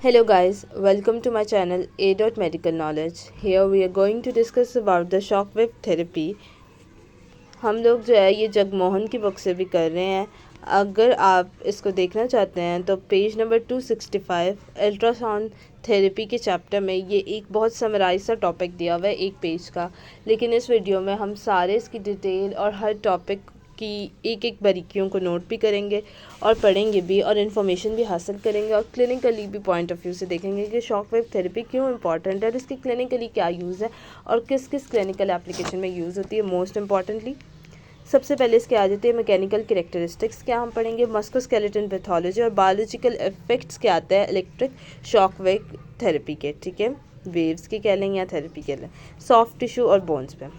Hello guys, welcome to my channel A. Medical Knowledge. Here we are going to discuss about the shockwave therapy. हम लोग जो है ये जगमोहन की book से भी कर रहे हैं। अगर आप इसको देखना चाहते हैं तो पेज नंबर 265 अल्ट्रासाउंड थेरेपी के चैप्टर में ये एक बहुत समराइज सा टॉपिक दिया हुआ है एक पेज का, लेकिन इस वीडियो में हम सारे इसकी डिटेल और हर टॉपिक की एक एक बारीकियों को नोट भी करेंगे और पढ़ेंगे भी और इन्फॉर्मेशन भी हासिल करेंगे और क्लिनिकली भी पॉइंट ऑफ व्यू से देखेंगे कि शॉक वेव थेरेपी क्यों इंपॉर्टेंट है और इसकी क्लिनिकली क्या यूज़ है और किस किस क्लिनिकल एप्लीकेशन में यूज़ होती है। मोस्ट इंपॉर्टेंटली सबसे पहले इसके आ जाते हैं मैकेनिकल कैरेक्टरिस्टिक्स, क्या हम पढ़ेंगे मस्कुलोस्केलेटल पैथोलॉजी और बायोलॉजिकल इफेक्ट्स क्या आता है इलेक्ट्रिक शॉक वेव थेरेपी के, ठीक है, वेव्स के कह लें या थेरेपी के लें, सॉफ्ट टिश्यू और बोन्स पे।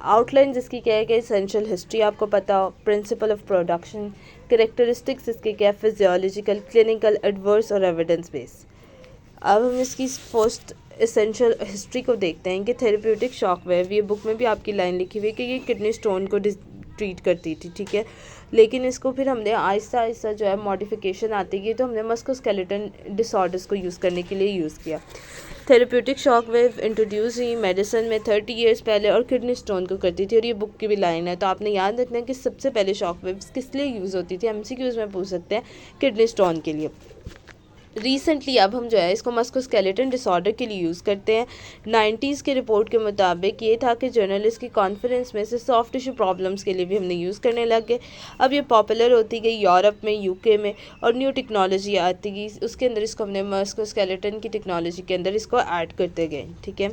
आउटलाइन जिसकी क्या है कि एसेंशियल हिस्ट्री आपको पता हो, प्रिंसिपल ऑफ प्रोडक्शन, कैरेक्टरिस्टिक्स इसके क्या है फिजियोलॉजिकल, क्लिनिकल, एडवर्स और एविडेंस बेस। अब हम इसकी फर्स्ट एसेंशियल हिस्ट्री को देखते हैं कि थेरेप्यूटिक शॉक वेव, ये बुक में भी आपकी लाइन लिखी हुई है कि ये किडनी स्टोन को ट्रीट करती थी, ठीक है, लेकिन इसको फिर हमने आहिस्ता आहिस्ता जो है मॉडिफिकेशन आती गई तो हमने मस्कुलोस्केलेटल डिसऑर्डर्स को यूज़ करने के लिए यूज़ किया। थेरेप्यूटिक शॉक वेव इंट्रोड्यूस हुई मेडिसिन में 30 ईयर्स पहले और किडनी स्टोन को करती थी और ये बुक की भी लाइन है, तो आपने याद रखना है कि सबसे पहले शॉक वेव्स किस लिए यूज़ होती थी। एमसीक्यूज़ में पूछ सकते हैं किडनी स्टोन के लिए। रिसेंटली अब हम जो है इसको मस्कुलोस्केलेटल डिसऑर्डर के लिए यूज़ करते हैं। 90s के रिपोर्ट के मुताबिक ये था कि जर्नलिस्ट की कॉन्फ्रेंस में से सॉफ्ट टिश्यू प्रॉब्लम्स के लिए भी हमने यूज़ करने लग गए। अब ये पॉपुलर होती गई यूरोप में, यूके में, और न्यू टेक्नोलॉजी आती गई उसके अंदर इसको हमने मस्कुलोस्केलेटल की टेक्नोलॉजी के अंदर इसको ऐड करते गए, ठीक है।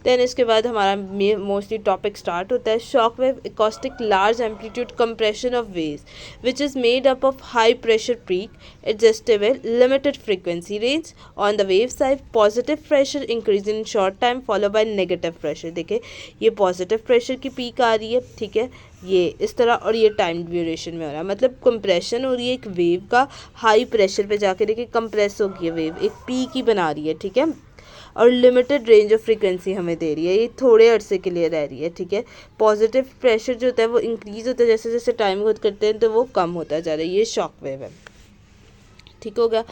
दैन इसके बाद हमारा मोस्टली टॉपिक स्टार्ट होता है shock wave acoustic large amplitude compression of waves which is made up of high pressure peak adjustable limited frequency range on the wave side, positive pressure increase in short time followed by negative pressure। देखिए ये positive pressure की peak आ रही है, ठीक है, ये इस तरह, और ये टाइम ड्यूरेशन में हो रहा है, मतलब कंप्रेशन हो रही है एक वेव का, हाई प्रेशर पे जाके देखिए कंप्रेस हो गई है वेव, एक पीक ही बना रही है, ठीक है, और लिमिटेड रेंज ऑफ फ्रीक्वेंसी हमें दे रही है, ये थोड़े अरसे के लिए रह रही है, ठीक है। पॉजिटिव प्रेशर जो होता है वो इंक्रीज़ होता है जैसे जैसे टाइम खुद करते हैं तो वो कम होता जा रहा है, ये शॉक वेव है, ठीक हो गया।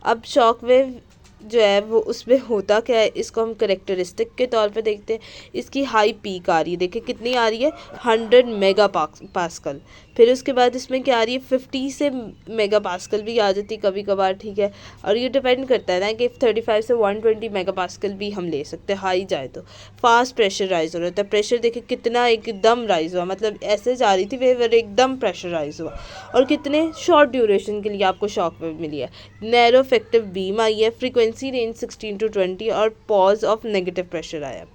अब शॉक वेव जो है वो उसमें होता क्या है, इसको हम करेक्टरिस्टिक के तौर पे देखते हैं। इसकी हाई पीक आ रही है, देखिए कितनी आ रही है 100 मेगा पास्कल। फिर उसके बाद इसमें क्या आ रही है 50 से मेगा पास्कल भी आ जाती है कभी कभार, ठीक है, और ये डिपेंड करता है ना कि 35 से 120 मेगा पास्कल भी हम ले सकते हैं हाई जाए तो। फास्ट प्रेशर राइज हो रहा है, प्रेशर देखिए कितना एकदम राइज हुआ, मतलब ऐसे जा रही थी वेव और एकदम प्रेशर राइज हुआ, और कितने शॉर्ट ड्यूरेशन के लिए आपको शॉक वेव मिली है। नैरो इफेक्टिव बीम आई है, फ्रीक्वेंसी रेंज 16 to 20 और पॉज ऑफ नेगेटिव प्रेशर आया।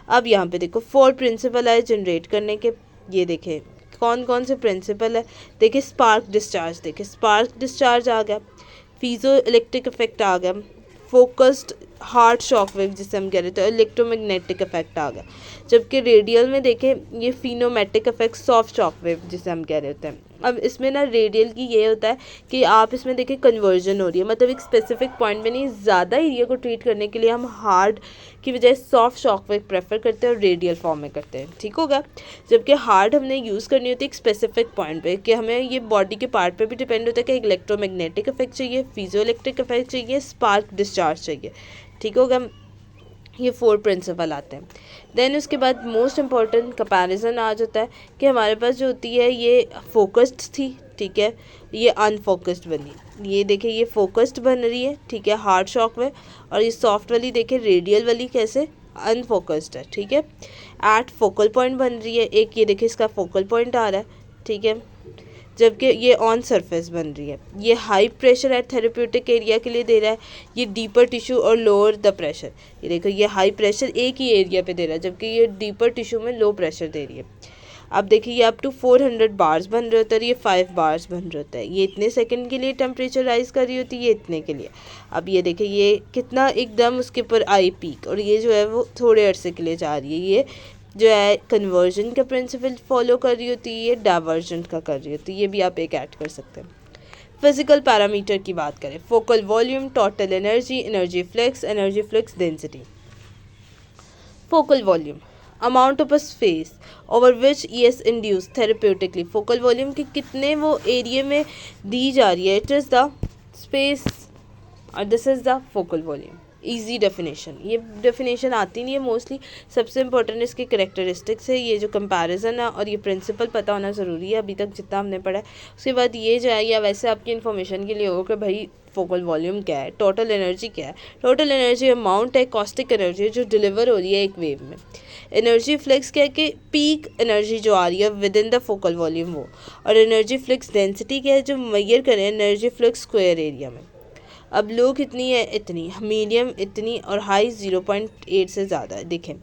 अब यहाँ पे देखो 4 प्रिंसिपल आए जनरेट करने के, ये देखें कौन कौन से प्रिंसिपल है। देखिए स्पार्क डिस्चार्ज, देखिए स्पार्क डिस्चार्ज आ गया, फीजो इलेक्ट्रिक इफेक्ट आ गया, फोकस्ड हार्ट शॉक वेव जिसे हम कह रहे थे, इलेक्ट्रोमैग्नेटिक इफेक्ट आ गया, जबकि रेडियल में देखें ये फिनोमेटिक इफेक्ट सॉफ्ट शॉक वेव जिसे हम कह रहे होते हैं। अब इसमें ना रेडियल की ये होता है कि आप इसमें देखिए कन्वर्जन हो रही है, मतलब एक स्पेसिफिक पॉइंट में नहीं, ज़्यादा एरिया को ट्रीट करने के लिए हम हार्ड की बजाय सॉफ्ट शॉक वेव प्रेफर करते हैं और रेडियल फॉर्म में करते हैं, ठीक होगा। जबकि हार्ड हमने यूज़ करनी होती है एक स्पेसिफिक पॉइंट पे, कि हमें ये बॉडी के पार्ट पे भी डिपेंड होता है कि इलेक्ट्रोमैग्नेटिक इफेक्ट चाहिए, फिजियो इलेक्ट्रिक इफेक्ट चाहिए, स्पार्क डिस्चार्ज चाहिए, ठीक होगा। ये 4 प्रिंसिपल आते हैं। देन उसके बाद मोस्ट इम्पॉर्टेंट कंपैरिजन आ जाता है कि हमारे पास जो होती है ये फोकस्ड थी, ठीक है, ये अनफोकस्ड बनी, ये देखिए ये फोकस्ड बन रही है, ठीक है, हार्ड शॉक में, और ये सॉफ्ट वाली देखिए रेडियल वाली कैसे अनफोकस्ड है, ठीक है, एट फोकल पॉइंट बन रही है, एक ये देखिए इसका फोकल पॉइंट आ रहा है, ठीक है, जबकि ये ऑन सरफेस बन रही है। ये high pressure at therapeutic area के लिए दे रहा है, ये डीपर टिश्यू और लोअर द प्रेशर, ये देखो ये हाई प्रेशर एक ही एरिया पे दे रहा है जबकि ये डीपर टिश्यू में लो प्रेशर दे रही है। अब देखिए ये अप टू 400 बार्स बन रहे होते हैं, ये 5 बार्स बन रहे होता है, ये इतने सेकंड के लिए टेम्परेचर राइज कर रही होती है, ये इतने के लिए। अब ये देखिए ये कितना एकदम उसके ऊपर आई पीक, और ये जो है वो थोड़े अरसे के लिए जा रही है, ये जो है कन्वर्जन का प्रिंसिपल फॉलो कर रही होती है, ये डाइवर्जेंट का कर रही होती है, ये भी आप एक ऐड कर सकते हैं। फिजिकल पैरामीटर की बात करें, focal volume, total energy, energy flux density. Focal volume amount of space over which ES induce therapeutically, focal volume की कितने वो एरिया में दी जा रही है, इट इज़ द स्पेस और this is the focal volume. Easy definition, ये डेफिनेशन आती नहीं है मोस्टली। सबसे इंपॉर्टेंट इसके करेक्टरिस्टिक्स है, ये जो कंपैरिजन है और ये प्रिंसिपल पता होना ज़रूरी है अभी तक जितना हमने पढ़ा है। उसके बाद ये जो है, या वैसे आपकी इन्फॉर्मेशन के लिए हो कि भाई फोकल वॉल्यूम क्या है, टोटल एनर्जी क्या है। टोटल एनर्जी अमाउंट है कॉस्टिक एनर्जी जो डिलीवर हो रही है एक वेव में। एनर्जी फ्लेक्स क्या है कि पीक एनर्जी जो आ रही है with in the focal volume वो। और एनर्जी फ्लेक्स डेंसिटी क्या है जो मेजर करें एनर्जी फ्लेक्स स्क्वायर एरिया में। अब लो कितनी है, इतनी, मीडियम इतनी, और हाई 0.8 से ज़्यादा है। देखें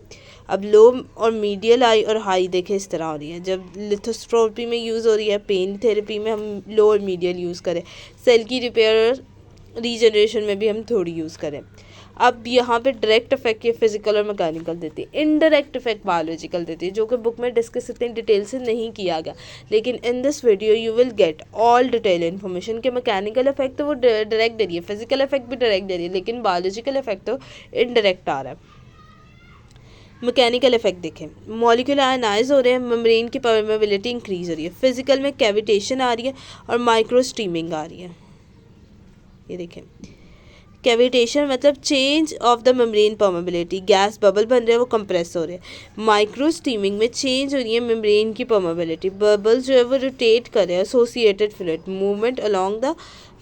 अब लो और मीडियल आई और हाई देखें इस तरह हो रही है। जब लिथोस्ट्रोपी में यूज़ हो रही है, पेन थेरेपी में हम लो और मीडियल यूज़ करें, सेल की रिपेयर और रीजनरेशन में भी हम थोड़ी यूज़ करें। अब यहाँ पे डायरेक्ट इफेक्ट ये फिजिकल और मैकेनिकल देती है, इनडायरेक्ट इफेक्ट बायोलॉजिकल देती है, जो कि बुक में डिस्कस इतनी डिटेल से नहीं किया गया। लेकिन in this video you will get all detail information के मैकेनिकल इफेक्ट तो वो डायरेक्ट दे रही है, फिजिकल इफेक्ट भी डायरेक्ट दे रही है, लेकिन बायोलॉजिकल इफेक्ट तो इनडायरेक्ट आ रहा है। मैकेनिकल इफेक्ट देखें, मॉलिक्यूल आयनाइज हो रहे हैं, मेम्ब्रेन की परमेबिलिटी इंक्रीज हो रही है, फिजिकल में कैविटेशन आ रही है और माइक्रो स्ट्रीमिंग आ रही है। ये देखें कैविटेशन मतलब change of the membrane permeability, gas bubble बन रहे हैं वो कंप्रेस हो रहे हैं। माइक्रो स्टीमिंग में चेंज हो रही है मेम्ब्रेन की परमेबिलिटी, बबल्स जो है वो रोटेट कर रहे हैं, associated fluid movement along the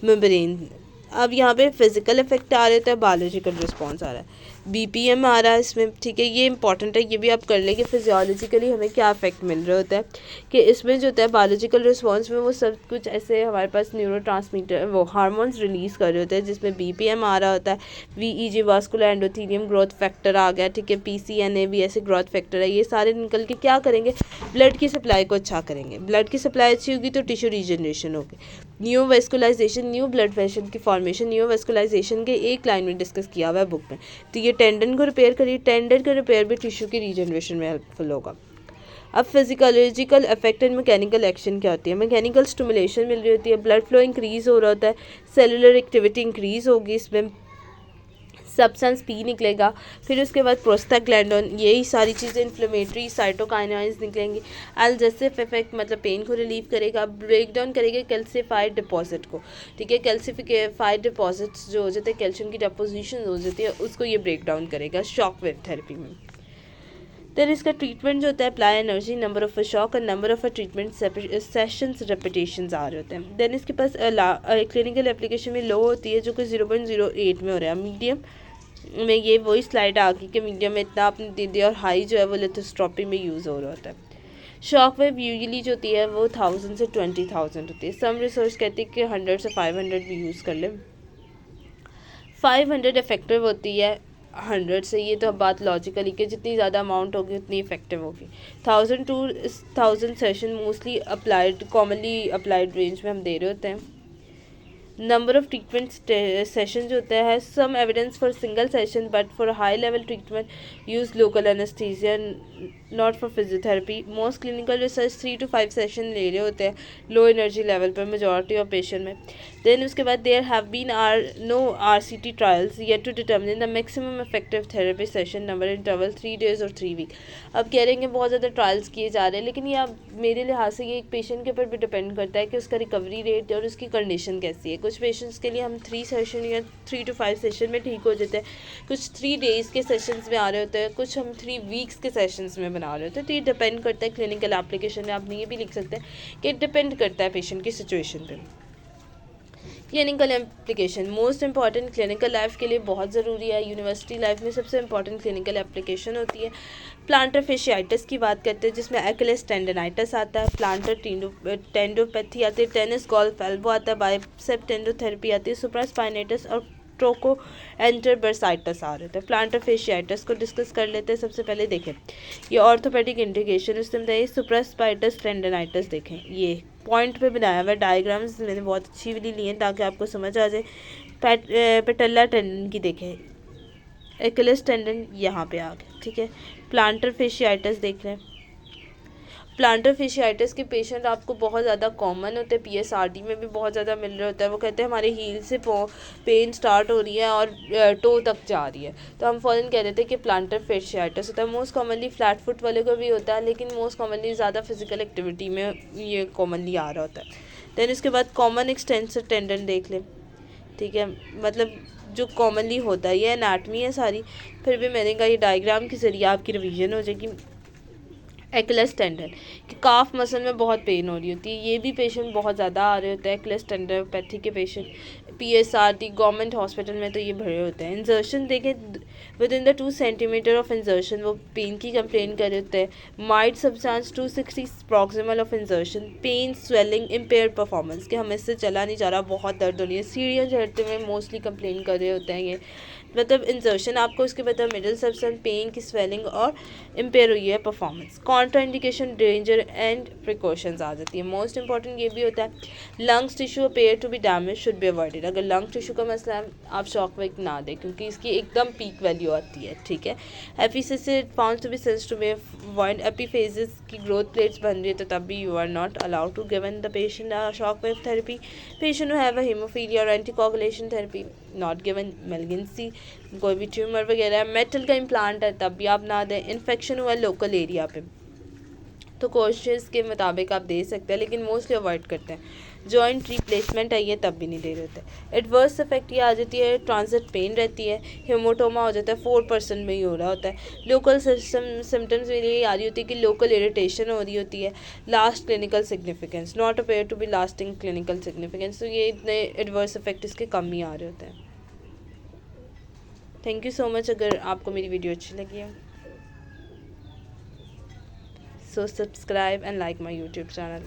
membrane. अब यहाँ पे फिजिकल इफेक्ट आ रहे होता है, बायोलॉजिकल रिस्पॉन्स आ रहा है, बीपीएम आ रहा है इसमें, ठीक है। ये इंपॉर्टेंट है, ये भी आप कर लेंगे। फिजियोलॉजिकली हमें क्या इफेक्ट मिल रहा होता है कि इसमें जो होता है बायोलॉजिकल रिस्पॉन्स में वो सब कुछ ऐसे हमारे पास न्यूरोट्रांसमीटर वो हार्मोन्स रिलीज़ कर रहे होते हैं, जिसमें बीपीएम आ रहा होता है, वीईजी वास्कुलर एंडोथेलियम ग्रोथ फैक्टर आ गया, ठीक है, पीसीएनए भी ऐसे ग्रोथ फैक्टर है। ये सारे निकल के क्या करेंगे, ब्लड की सप्लाई को अच्छा करेंगे। ब्लड की सप्लाई अच्छी होगी तो टिश्यू रीजनरेशन होगी, न्यू वेस्कुलाइजेशन, न्यू ब्लड वेसल की फॉर्मेशन, न्यू वेस्कुलाइजेशन के एक लाइन में डिस्कस किया हुआ है बुक में। तो ये टेंडन को रिपेयर करिए, टेंडन का रिपेयर भी टिश्यू की रीजनरेशन में हेल्पफुल होगा। अब physiological effect and mechanical action क्या होती है, मैकेनिकल स्टिमुलेशन मिल रही होती है, ब्लड फ्लो इंक्रीज हो रहा होता है, सेलुलर एक्टिविटी इंक्रीज होगी, इसमें सब्सटेंस पी निकलेगा, फिर उसके बाद प्रोस्टाग्लैंडोन, यही सारी चीज़ें इन्फ्लेमेटरी साइटोकाइनाइंस निकलेंगी। एल्जेसिव इफेक्ट मतलब पेन को रिलीव करेगा, ब्रेक डाउन करेगा कैल्सिफाइड डिपॉजिट को, ठीक है, कैल्सिफाइड डिपॉजिट्स जो हो जाते हैं, कैल्शियम की डिपोजिशन हो जाती है, उसको ये ब्रेक डाउन करेगा शॉक वेव थेरेपी में। देन इसका ट्रीटमेंट जो होता है apply energy, number of a shock और number of a treatment sessions repetitions आ रहे होते हैं। देन इसके पास क्लिनिकल एप्लीकेशन में लो होती है जो कि 0.08 में हो रहा है, मीडियम में ये वही स्लाइड आ गई कि मीडियम में इतना आपने दे दिया, और हाई जो है वो लिथोस्ट्रोपी में यूज़ हो रहा होता है। शॉक वेव यूजली जो होती है वो 1000 से 20,000 होती है, सम रिसर्च कहती है कि 100 से 500 भी यूज़ कर लें। 500 इफेक्टिव होती है 100 से, ये तो बात लॉजिकली कि जितनी ज़्यादा अमाउंट होगी उतनी इफेक्टिव होगी। 1000 to 1000 session mostly applied, commonly applied range में हम दे रहे होते हैं। नंबर ऑफ ट्रीटमेंट सेशन जो होता है, some evidence for single session but for high level treatment use local anaesthesia not for physiotherapy. Most clinical research 3 to 5 session ले रहे होते हैं लो एनर्जी लेवल पर मेजॉरिटी ऑफ पेशेंट में। Then उसके बाद there have been no RCT trials yet to determine the maximum effective therapy session number interval 3 days और 3 week। अब कह रहे हैं कि बहुत ज़्यादा ट्रायल्स किए जा रहे हैं, लेकिन ये अब मेरे लिहाज से ये एक पेशेंट के ऊपर भी डिपेंड करता है कि उसका रिकवरी रेट और उसकी कंडीशन कैसी है। कुछ पेशेंट्स के लिए हम 3 सेशन या 3 to 5 सेशन में ठीक हो जाते हैं, कुछ 3 days के सेशंस में आ रहे होते हैं, कुछ हम 3 weeks के सेशंस में बना रहे होते हैं। तो ये डिपेंड करता है क्लिनिकल एप्लीकेशन में। आप ये भी लिख सकते हैं कि डिपेंड करता है पेशेंट की सिचुएशन पे। Clinical application most important clinical life के लिए बहुत ज़रूरी है, यूनिवर्सिटी लाइफ में सबसे इंपॉर्टेंट क्लिनिकल एप्लीकेशन होती है। प्लांटर फेशियाइटिस की बात करते हैं जिसमें एक्लेस टेंडनाइटिस आता है, प्लांटर टेंडोपैथी आती है, टेनिस गोल्फ एल्बो आता है, बाइसेप टेंडोथेरेपी आती है, सुप्रास्पाइनेटिस और ट्रोको एंटरबर्साइटिस आ रहे थे। प्लांटर फेशियाइटिस को डिस्कस कर लेते हैं। सबसे पहले देखें ये ऑर्थोपेडिक इंडिकेशन, उसमें बताइए सुप्रास्पाइटिस टेंडनाइटिस। देखें ये पॉइंट पे बनाया हुआ डायग्राम्स मैंने बहुत अच्छी वाली लिए हैं ताकि आपको समझ आ जाए। पेटेला टेंडन की देखें, एक्लेस टेंडन यहाँ पे आ गया, ठीक है। प्लांटर फेशियाइटिस देख लें, प्लांटर फेशियाइटिस के पेशेंट आपको बहुत ज़्यादा कॉमन होते हैं, PSRD में भी बहुत ज़्यादा मिल रहा होता है। वो कहते हैं हमारे हील से पेन स्टार्ट हो रही है और टो तक जा रही है, तो हम फ़ौरन कह देते हैं कि प्लांटर फेशियाइटिस होता है। मोस्ट कॉमनली फ्लैट फुट वाले को भी होता है, लेकिन मोस्ट कॉमनली ज़्यादा फिजिकल एक्टिविटी में ये कॉमनली आ रहा होता है। देन इसके बाद कॉमन एक्सटेंसर टेंडन देख लें, ठीक है, मतलब जो कॉमनली होता है, ये एनाटमी है सारी, फिर भी मैंने कहा ये डायग्राम के ज़रिए आपकी रिवीजन हो जाएगी। एक्लेस टेंडन कि काफ मसल में बहुत पेन हो रही होती है, ये भी पेशेंट बहुत ज़्यादा आ रहे होते हैं। एक्लेस टेंडनोपैथी के पेशेंट PSRT गवर्नमेंट हॉस्पिटल में तो ये भरे होते हैं। इंजर्शन देखें, within the 2 centimetre of insertion वो पेन की कंप्लेन कर रहे होते हैं। Might substance 260 proximal of insertion, pain, swelling, impair performance कि हमें इससे चला नहीं जा रहा, बहुत दर्द हो रही है, सीढ़ियाँ चढ़ते हुए मोस्टली कंप्लेन कर रहे होते हैं ये, मतलब इंजर्शन आपको उसके बाद मिडिल सब्सटेंस, पेन की स्वेलिंग और इम्पेयर हुई है performance. Contraindication, danger and precautions आ जाती है। मोस्ट इंपॉर्टेंट ये भी होता है lungs tissue appear to be damage should be avoided. अगर लंग टिश्यू का मसला है आप शॉक वेव ना दें क्योंकि इसकी एकदम पीक वैल्यू आती है, ठीक है। Epiphysis found to be sensitive to avoid epiphysis की ग्रोथ प्लेट्स बन रही है तो तब भी you are not allowed to given the patient shock wave therapy. Patient have a haemophilia और anticoagulation therapy not given. Malignancy, कोई भी ट्यूमर वगैरह, मेटल का इम्प्लांट है तब भी आप ना दें। इन्फेक्शन हुआ है लोकल एरिया पे तो कोशिश के मुताबिक आप दे सकते हैं, लेकिन मोस्टली अवॉइड करते हैं। जॉइंट रिप्लेसमेंट है ये तब भी नहीं दे रहे होते। एडवर्स इफेक्ट ये आ जाती है, ट्रांजिट पेन रहती है, हेमोटोमा हो जाता है, 4% में ही हो रहा होता है। लोकल सिम्टम्स में ये आ रही होती है कि लोकल इरिटेशन हो रही होती है। Last clinical significance not appear to be lasting clinical significance, तो ये इतने एडवर्स इफेक्ट इसके कम ही आ रहे होते हैं। Thank you so much. अगर आपको मेरी वीडियो अच्छी लगी है so subscribe and like my YouTube channel.